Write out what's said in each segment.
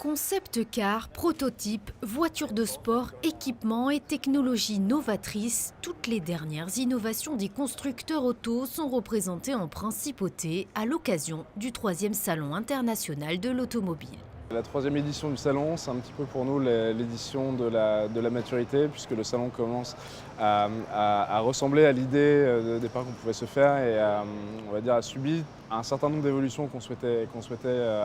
Concept car, prototypes, voitures de sport, équipements et technologies novatrices, toutes les dernières innovations des constructeurs auto sont représentées en principauté à l'occasion du 3e Salon international de l'automobile. La 3e édition du salon, c'est un petit peu pour nous l'édition de la maturité, puisque le salon commence à ressembler à l'idée de départ qu'on pouvait se faire et on va dire, a subi un certain nombre d'évolutions qu'on souhaitait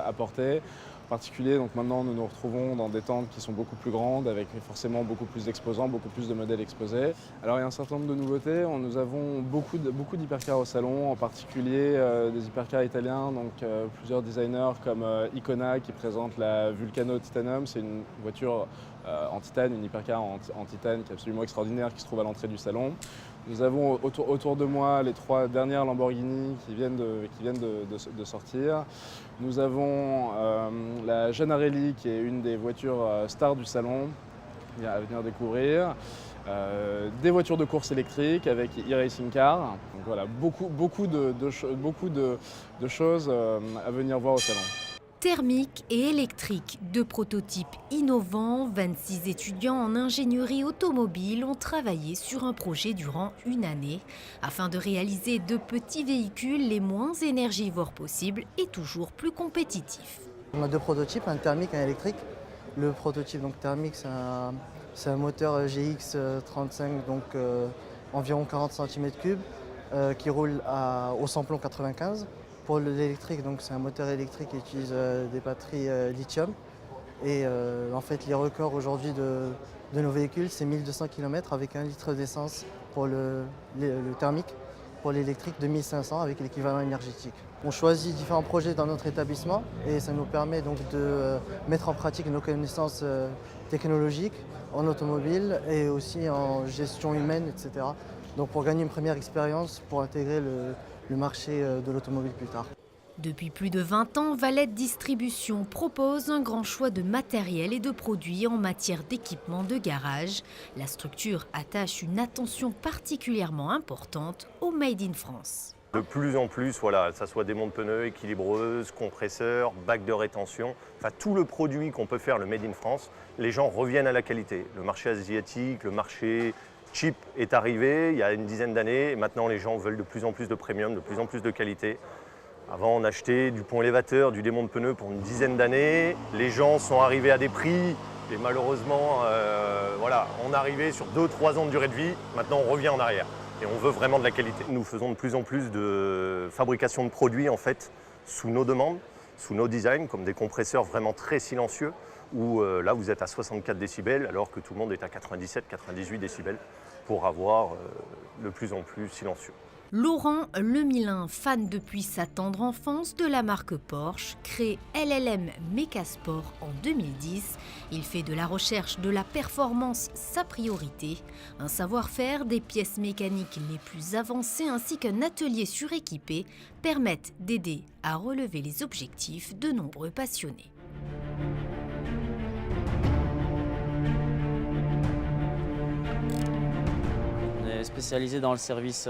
apporter. En particulier, donc maintenant, nous nous retrouvons dans des tentes qui sont beaucoup plus grandes, avec forcément beaucoup plus d'exposants, beaucoup plus de modèles exposés. Alors il y a un certain nombre de nouveautés. Nous avons beaucoup d'hypercars au salon, en particulier des hypercars italiens, donc plusieurs designers comme Icona qui présente la Vulcano Titanium. C'est une voiture en titane, une hypercar en titane qui est absolument extraordinaire, qui se trouve à l'entrée du salon. Nous avons autour de moi les 3 dernières Lamborghini qui viennent de sortir. Nous avons la Gianarelli qui est une des voitures stars du salon à venir découvrir. Des voitures de course électriques avec e-racing car. Donc voilà, beaucoup de choses à venir voir au salon. Thermique et électrique, 2 prototypes innovants, 26 étudiants en ingénierie automobile ont travaillé sur un projet durant une année afin de réaliser de petits véhicules les moins énergivores possibles et toujours plus compétitifs. On a 2 prototypes, un thermique et un électrique. Le prototype donc, thermique, c'est un moteur GX35, donc environ 40 cm3, qui roule au samplon 95. Pour l'électrique, c'est un moteur électrique qui utilise des batteries lithium. Et en fait, les records aujourd'hui de nos véhicules, c'est 1200 km avec 1 litre d'essence pour le thermique. Pour l'électrique, 2500 avec l'équivalent énergétique. On choisit différents projets dans notre établissement et ça nous permet donc de mettre en pratique nos connaissances technologiques en automobile et aussi en gestion humaine, etc. Donc pour gagner une première expérience, pour intégrer le marché de l'automobile plus tard. Depuis plus de 20 ans, Valette Distribution propose un grand choix de matériel et de produits en matière d'équipement de garage. La structure attache une attention particulièrement importante au Made in France. De plus en plus, voilà, que ce soit des monte-pneus, équilibreuses, compresseurs, bacs de rétention, enfin tout le produit qu'on peut faire, le Made in France, les gens reviennent à la qualité. Le marché asiatique, le marché cheap est arrivé il y a une dizaine d'années et maintenant les gens veulent de plus en plus de premium, de plus en plus de qualité. Avant, on achetait du pont élévateur, du démonte-pneus pour une dizaine d'années. Les gens sont arrivés à des prix et malheureusement, voilà, on est arrivé sur 2-3 ans de durée de vie. Maintenant, on revient en arrière et on veut vraiment de la qualité. Nous faisons de plus en plus de fabrication de produits en fait sous nos demandes, sous nos designs, comme des compresseurs vraiment très silencieux où là, vous êtes à 64 décibels alors que tout le monde est à 97-98 décibels pour avoir de plus en plus silencieux. Laurent Lemilin, fan depuis sa tendre enfance de la marque Porsche, crée LLM Mecasport en 2010. Il fait de la recherche de la performance sa priorité, un savoir-faire, des pièces mécaniques les plus avancées ainsi qu'un atelier suréquipé permettent d'aider à relever les objectifs de nombreux passionnés. Spécialisé dans le service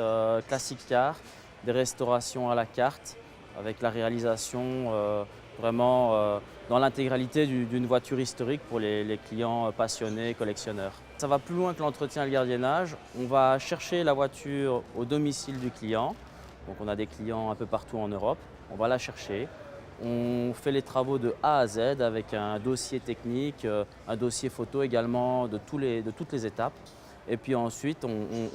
classique car, des restaurations à la carte, avec la réalisation vraiment dans l'intégralité d'une voiture historique pour les clients passionnés, collectionneurs. Ça va plus loin que l'entretien et le gardiennage. On va chercher la voiture au domicile du client. Donc on a des clients un peu partout en Europe. On va la chercher. On fait les travaux de A à Z avec un dossier technique, un dossier photo également de toutes les étapes. Et puis ensuite,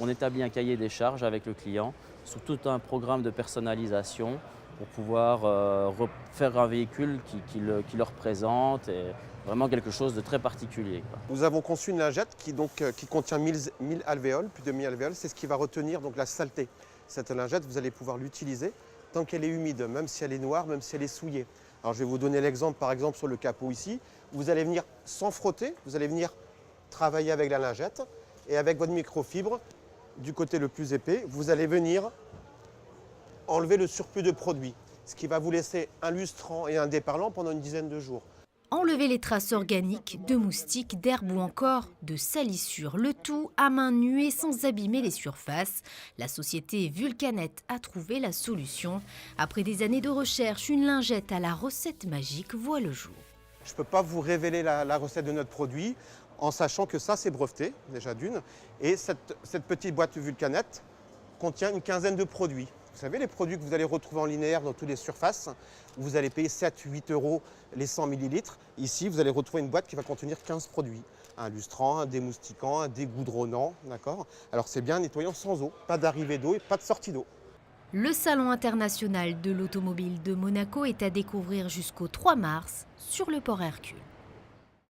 on établit un cahier des charges avec le client sur tout un programme de personnalisation pour pouvoir faire un véhicule qui le représente et vraiment quelque chose de très particulier, quoi. Nous avons conçu une lingette qui contient 1000 alvéoles, plus de 1000 alvéoles. C'est ce qui va retenir donc, la saleté. Cette lingette, vous allez pouvoir l'utiliser tant qu'elle est humide, même si elle est noire, même si elle est souillée. Alors, je vais vous donner l'exemple, par exemple, sur le capot ici. Vous allez venir sans frotter, vous allez venir travailler avec la lingette. Et avec votre microfibre, du côté le plus épais, vous allez venir enlever le surplus de produit, ce qui va vous laisser un lustrant et un déparlant pendant une dizaine de jours. Enlever les traces organiques de moustiques, d'herbes ou encore de salissures, le tout à main nue et sans abîmer les surfaces. La société Vulcanet a trouvé la solution. Après des années de recherche, une lingette à la recette magique voit le jour. Je ne peux pas vous révéler la recette de notre produit en sachant que ça, c'est breveté, déjà d'une. Et cette petite boîte Vulcanette contient une quinzaine de produits. Vous savez, les produits que vous allez retrouver en linéaire dans toutes les surfaces, où vous allez payer 7-8 € les 100 ml. Ici, vous allez retrouver une boîte qui va contenir 15 produits. Un lustrant, un démoustiquant, un dégoudronnant, d'accord? Alors c'est bien nettoyant sans eau, pas d'arrivée d'eau et pas de sortie d'eau. Le Salon international de l'automobile de Monaco est à découvrir jusqu'au 3 mars sur le port Hercule.